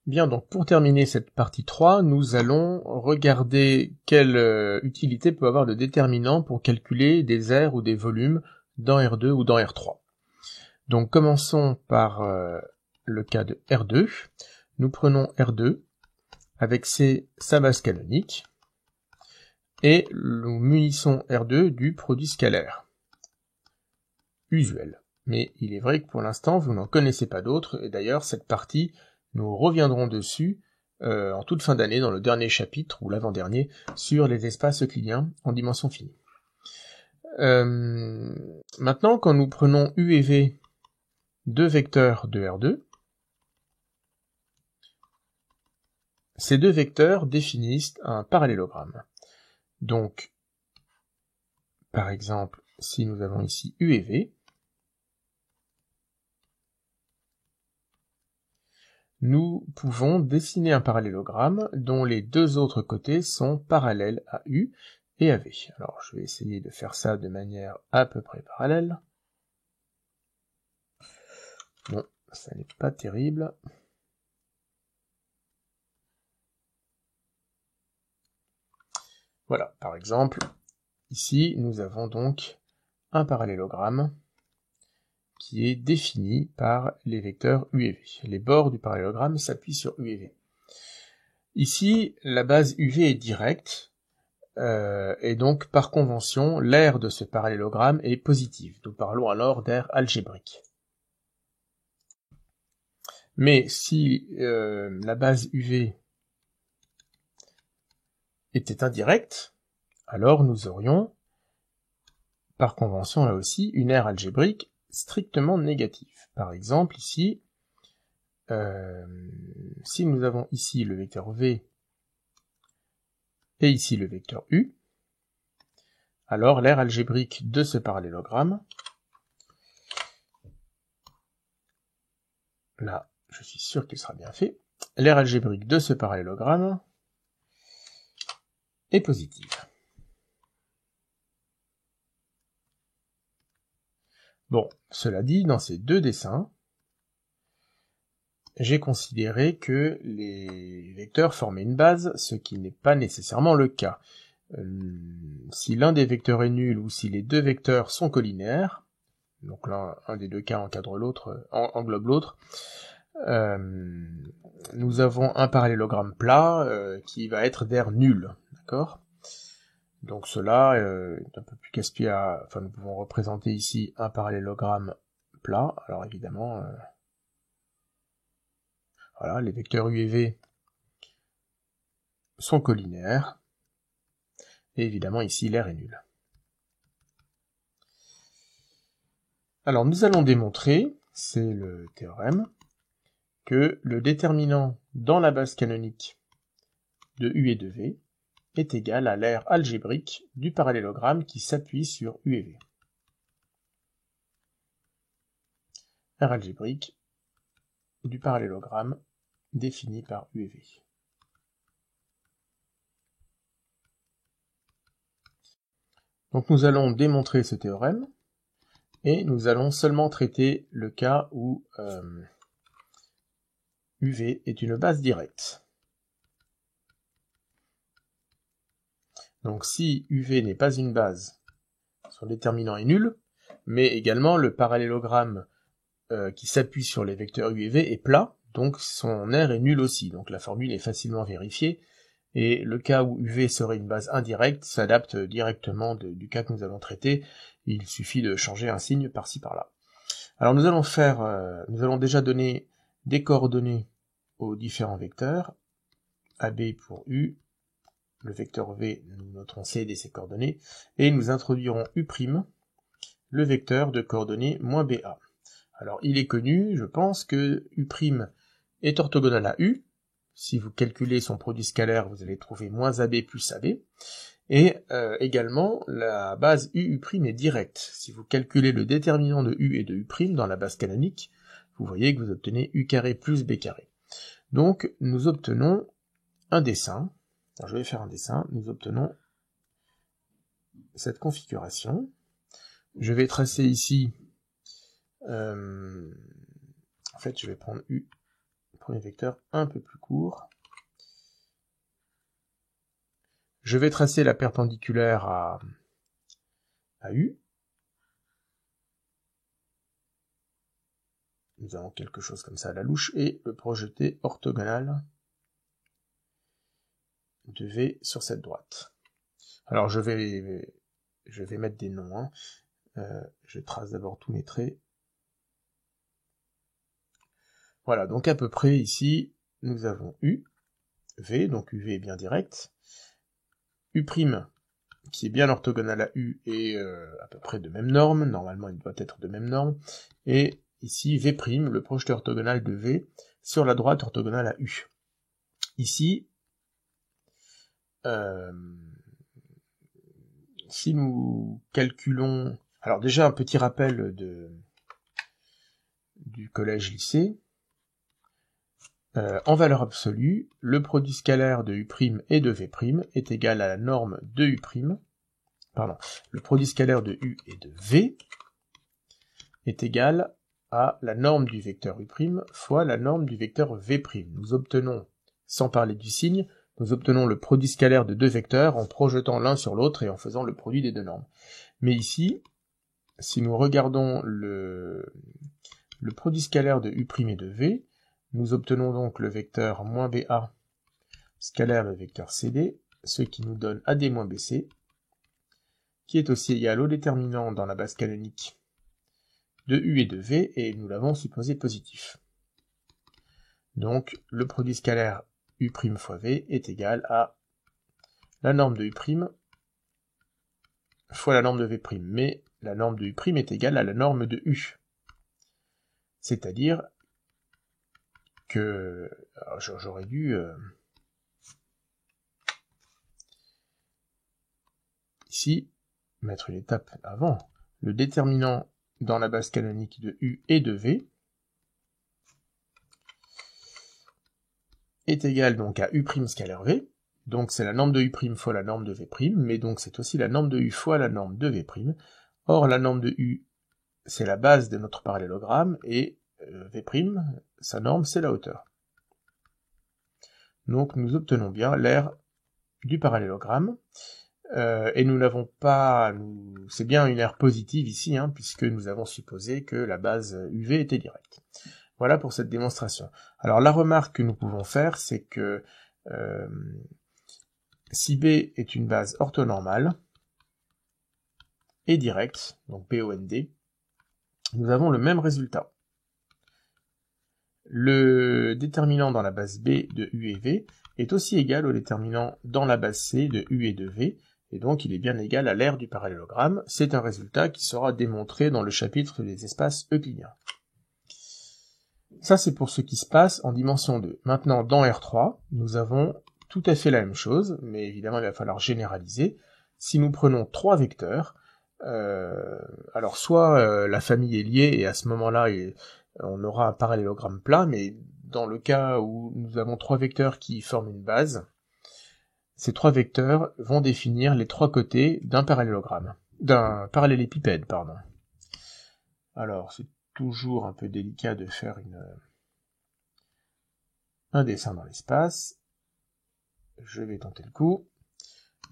Bien, donc pour terminer cette partie 3, nous allons regarder quelle utilité peut avoir le déterminant pour calculer des aires ou des volumes dans R2 ou dans R3. Donc commençons par le cas de R2. Nous prenons R2 avec sa base canonique et nous munissons R2 du produit scalaire usuel. Mais il est vrai que pour l'instant vous n'en connaissez pas d'autres, et d'ailleurs cette partie, nous reviendrons dessus en toute fin d'année dans le dernier chapitre, ou l'avant-dernier, sur les espaces euclidiens en dimension finie. Maintenant, quand nous prenons U et V, deux vecteurs de R2, ces deux vecteurs définissent un parallélogramme. Donc, par exemple, si nous avons ici U et V, nous pouvons dessiner un parallélogramme dont les deux autres côtés sont parallèles à U et à V. Alors je vais essayer de faire ça de manière à peu près parallèle. Bon, ça n'est pas terrible. Voilà, par exemple, ici nous avons donc un parallélogramme qui est défini par les vecteurs U et V. Les bords du parallélogramme s'appuient sur U et V. Ici, la base UV est directe, et donc par convention, l'aire de ce parallélogramme est positive. Nous parlons alors d'aire algébrique. Mais si la base UV était indirecte, alors nous aurions, par convention là aussi, une aire algébrique strictement négative. Par exemple, ici, si nous avons ici le vecteur V et ici le vecteur U, alors l'aire algébrique de ce parallélogramme, là, je suis sûr qu'il sera bien fait, l'aire algébrique de ce parallélogramme est positive. Bon, cela dit, dans ces deux dessins, j'ai considéré que les vecteurs formaient une base, ce qui n'est pas nécessairement le cas. Si l'un des vecteurs est nul ou si les deux vecteurs sont collinéaires, donc là un des deux cas encadre l'autre, englobe l'autre, nous avons un parallélogramme plat qui va être d'aire nulle, d'accord ? Donc cela est un peu plus casse-pied enfin nous pouvons représenter ici un parallélogramme plat, alors évidemment, voilà, les vecteurs U et V sont collinéaires, et évidemment ici l'aire est nulle. Alors nous allons démontrer, c'est le théorème, que le déterminant dans la base canonique de U et de V est égal à l'aire algébrique du parallélogramme qui s'appuie sur U et V. Aire algébrique du parallélogramme défini par U et V. Donc nous allons démontrer ce théorème, et nous allons seulement traiter le cas où UV est une base directe. Donc si UV n'est pas une base, son déterminant est nul, mais également le parallélogramme qui s'appuie sur les vecteurs U et V est plat, donc son aire est nulle aussi, donc la formule est facilement vérifiée, et le cas où UV serait une base indirecte s'adapte directement du cas que nous allons traiter, il suffit de changer un signe par-ci par-là. Alors nous allons déjà donner des coordonnées aux différents vecteurs, AB pour U, le vecteur V, nous noterons CD ses coordonnées, et nous introduirons U', le vecteur de coordonnées -BA. Alors il est connu, je pense, que U' est orthogonal à U. Si vous calculez son produit scalaire, vous allez trouver -AB plus AB. Et également, la base UU' est directe. Si vous calculez le déterminant de U et de U' dans la base canonique, vous voyez que vous obtenez U carré plus B carré. Donc nous obtenons un dessin. Alors, je vais faire un dessin. Nous obtenons cette configuration. Je vais tracer ici... en fait, je vais prendre U premier vecteur un peu plus court. Je vais tracer la perpendiculaire à U. Nous avons quelque chose comme ça à la louche, et le projeter orthogonal de V sur cette droite. Alors je vais mettre des noms, hein. Je trace d'abord tous mes traits. Voilà, donc à peu près ici, nous avons U, V, donc UV est bien direct, U', qui est bien orthogonal à U et à peu près de même norme, normalement il doit être de même norme, et ici V', le projeté orthogonal de V, sur la droite orthogonale à U. Ici, si nous calculons... Alors déjà un petit rappel du collège-lycée. En valeur absolue, le produit scalaire de U' et de V' est égal à la norme de U', le produit scalaire de U et de V est égal à la norme du vecteur U' fois la norme du vecteur V'. Nous obtenons, sans parler du signe, nous obtenons le produit scalaire de deux vecteurs en projetant l'un sur l'autre et en faisant le produit des deux normes. Mais ici, si nous regardons le produit scalaire de U' et de V, nous obtenons donc le vecteur moins BA scalaire le vecteur CD, ce qui nous donne AD moins BC, qui est aussi égal au déterminant dans la base canonique de U et de V, et nous l'avons supposé positif. Donc le produit scalaire U' fois V est égal à la norme de U' fois la norme de V', mais la norme de U' est égale à la norme de U. C'est-à-dire que... j'aurais dû... ici, mettre une étape avant. Le déterminant dans la base canonique de U et de V est égal donc à U' scalaire V, donc c'est la norme de U' fois la norme de V', mais donc c'est aussi la norme de U fois la norme de V'. Or la norme de U, c'est la base de notre parallélogramme, et V', sa norme, c'est la hauteur. Donc nous obtenons bien l'aire du parallélogramme, et nous n'avons pas... c'est bien une aire positive ici, hein, puisque nous avons supposé que la base UV était directe. Voilà pour cette démonstration. Alors la remarque que nous pouvons faire, c'est que si B est une base orthonormale et directe, donc BOND, nous avons le même résultat. Le déterminant dans la base B de U et V est aussi égal au déterminant dans la base C de U et de V, et donc il est bien égal à l'aire du parallélogramme. C'est un résultat qui sera démontré dans le chapitre des espaces euclidiens. Ça c'est pour ce qui se passe en dimension 2. Maintenant dans R3, nous avons tout à fait la même chose, mais évidemment il va falloir généraliser. Si nous prenons trois vecteurs, alors soit la famille est liée et à ce moment-là on aura un parallélogramme plat, mais dans le cas où nous avons trois vecteurs qui forment une base, ces trois vecteurs vont définir les trois côtés d'un parallélogramme, d'un parallélépipède, pardon. Alors c'est toujours un peu délicat de faire un dessin dans l'espace. Je vais tenter le coup.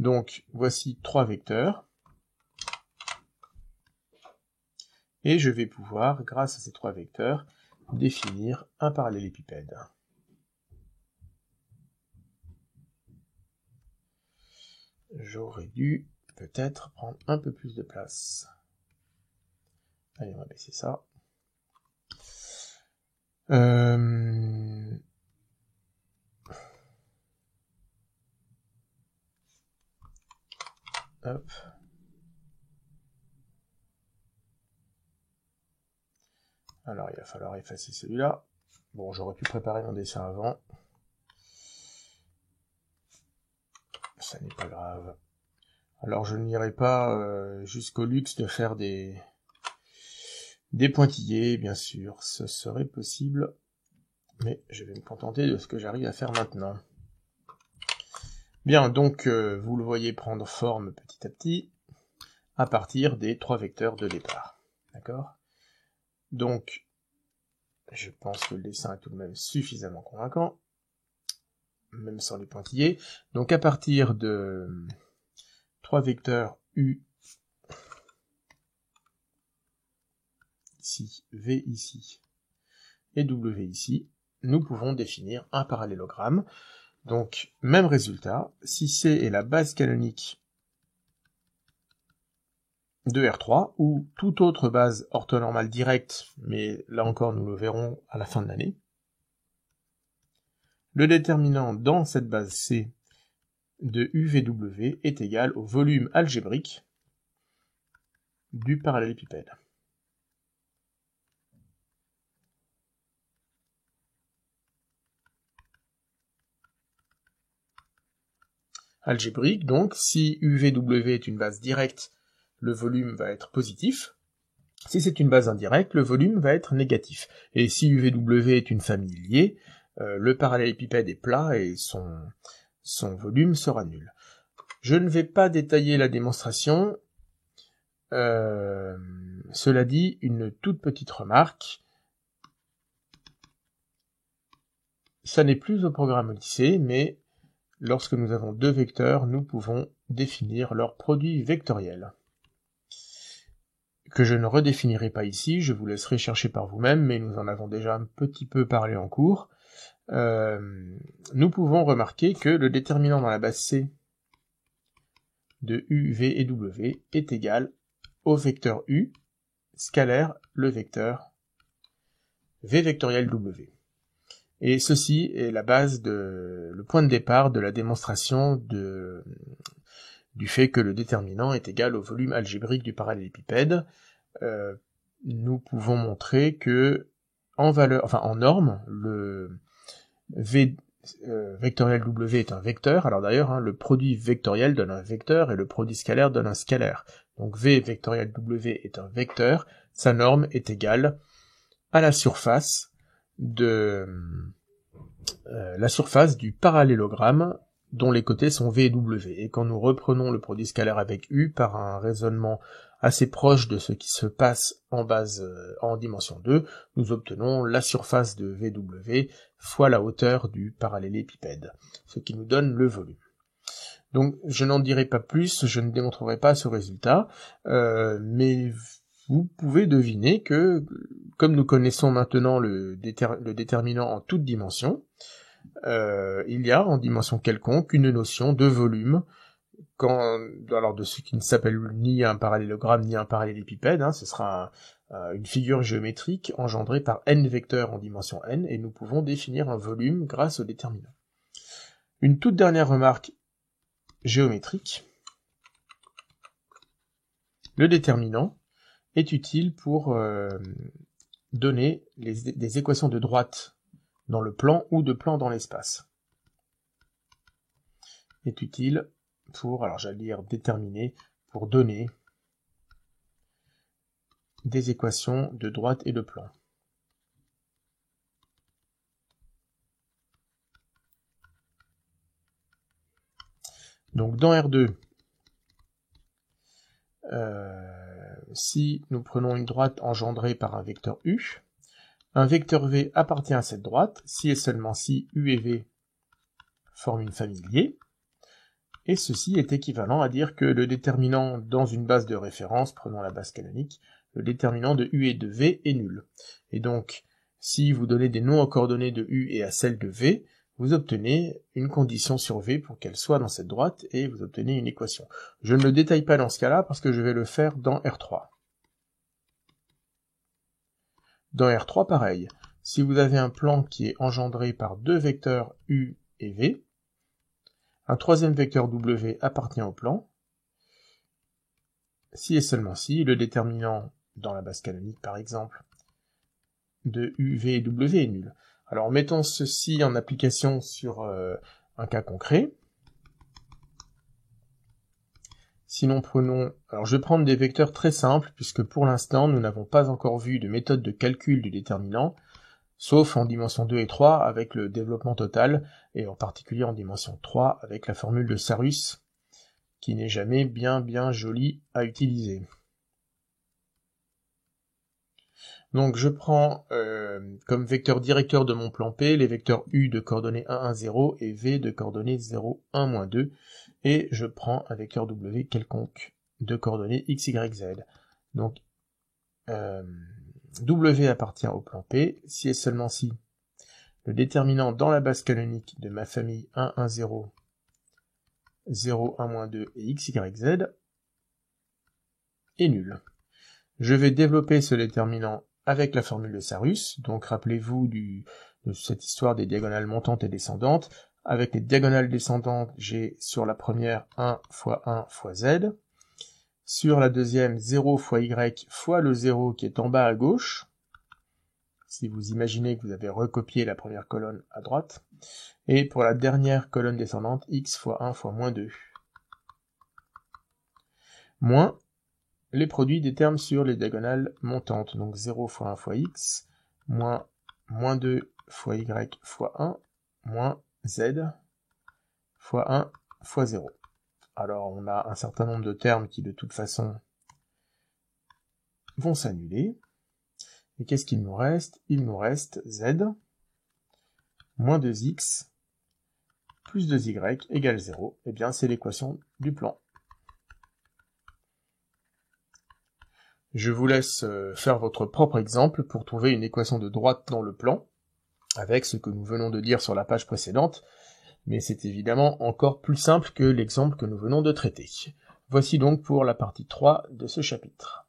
Donc voici trois vecteurs. Et je vais pouvoir, grâce à ces trois vecteurs, définir un parallélépipède. J'aurais dû peut-être prendre un peu plus de place. Allez, on va baisser ça. Hop. Alors, il va falloir effacer celui-là. Bon, j'aurais pu préparer mon dessin avant. Ça n'est pas grave. Alors, je n'irai pas jusqu'au luxe de faire des pointillés, bien sûr. Ce serait possible. Mais je vais me contenter de ce que j'arrive à faire maintenant. Bien, donc, vous le voyez prendre forme petit à petit, à partir des trois vecteurs de départ. D'accord ? Donc, Je pense que le dessin est tout de même suffisamment convaincant, même sans les pointillés. Donc à partir de 3 vecteurs U ici, V ici, et W ici, nous pouvons définir un parallélogramme. Donc, même résultat, si C est la base canonique de R3, ou toute autre base orthonormale directe, mais là encore nous le verrons à la fin de l'année, le déterminant dans cette base C de UVW est égal au volume algébrique du parallélépipède. Algébrique, donc, si UVW est une base directe, le volume va être positif. Si c'est une base indirecte, le volume va être négatif. Et si UVW est une famille liée, le parallélépipède est plat et son volume sera nul. Je ne vais pas détailler la démonstration. Cela dit, une toute petite remarque. Ça n'est plus au programme Odyssée, mais lorsque nous avons deux vecteurs, nous pouvons définir leur produit vectoriel. Que je ne redéfinirai pas ici, je vous laisserai chercher par vous-même, mais nous en avons déjà un petit peu parlé en cours. Nous pouvons remarquer que le déterminant dans la base C de U, V et W est égal au vecteur U, scalaire le vecteur V vectoriel W. Et ceci est la base le point de départ de la démonstration du fait que le déterminant est égal au volume algébrique du parallélépipède. Nous pouvons montrer que en norme, le V vectoriel W est un vecteur. Alors d'ailleurs, le produit vectoriel donne un vecteur et le produit scalaire donne un scalaire. Donc V vectoriel W est un vecteur. Sa norme est égale à la surface du parallélogramme dont les côtés sont V et W. Et quand nous reprenons le produit scalaire avec U par un raisonnement assez proche de ce qui se passe en dimension 2, nous obtenons la surface de VW fois la hauteur du parallélépipède, ce qui nous donne le volume. Donc je n'en dirai pas plus, je ne démontrerai pas ce résultat, mais vous pouvez deviner que, comme nous connaissons maintenant le déterminant en toute dimension, il y a en dimension quelconque une notion de volume, alors de ce qui ne s'appelle ni un parallélogramme ni un parallélépipède, ce sera une figure géométrique engendrée par n vecteurs en dimension n, et nous pouvons définir un volume grâce au déterminant. Une toute dernière remarque géométrique. Le déterminant est utile pour donner des équations de droite dans le plan ou de plan dans l'espace. Est utile pour, alors j'allais dire déterminer, pour donner des équations de droite et de plan. Donc dans R2, si nous prenons une droite engendrée par un vecteur U, un vecteur V appartient à cette droite, si et seulement si U et V forment une famille liée, et ceci est équivalent à dire que le déterminant dans une base de référence, prenons la base canonique, le déterminant de U et de V est nul. Et donc, si vous donnez des noms aux coordonnées de U et à celles de V, vous obtenez une condition sur V pour qu'elle soit dans cette droite, et vous obtenez une équation. Je ne le détaille pas dans ce cas-là, parce que je vais le faire dans R3. Dans R3, pareil. Si vous avez un plan qui est engendré par deux vecteurs U et V, un troisième vecteur W appartient au plan, si et seulement si le déterminant dans la base canonique, par exemple, de U, V et W est nul. Alors mettons ceci en application sur un cas concret. Sinon prenons... Alors je vais prendre des vecteurs très simples, puisque pour l'instant nous n'avons pas encore vu de méthode de calcul du déterminant, sauf en dimension 2 et 3 avec le développement total, et en particulier en dimension 3 avec la formule de Sarus, qui n'est jamais bien jolie à utiliser. Donc je prends comme vecteur directeur de mon plan P les vecteurs U de coordonnées 1, 1, 0 et V de coordonnées 0, 1, moins 2, et je prends un vecteur W quelconque de coordonnées x, y, z. Donc W appartient au plan P, si et seulement si le déterminant dans la base canonique de ma famille 1, 1, 0, 0, 1, moins 2 et x, y, z est nul. Je vais développer ce déterminant avec la formule de Sarrus, donc rappelez-vous de cette histoire des diagonales montantes et descendantes. Avec les diagonales descendantes, j'ai sur la première 1 fois z, sur la deuxième 0 fois y fois le 0 qui est en bas à gauche, si vous imaginez que vous avez recopié la première colonne à droite, et pour la dernière colonne descendante, x fois 1 fois moins 2, moins les produits des termes sur les diagonales montantes, donc 0 fois 1 fois x, moins 2 fois y fois 1, moins z fois 1 fois 0. Alors on a un certain nombre de termes qui de toute façon vont s'annuler. Et qu'est-ce qu'il nous reste? Il nous reste z moins 2x plus 2y égale 0. Eh bien c'est l'équation du plan. Je vous laisse faire votre propre exemple pour trouver une équation de droite dans le plan, avec ce que nous venons de dire sur la page précédente, mais c'est évidemment encore plus simple que l'exemple que nous venons de traiter. Voici donc pour la partie 3 de ce chapitre.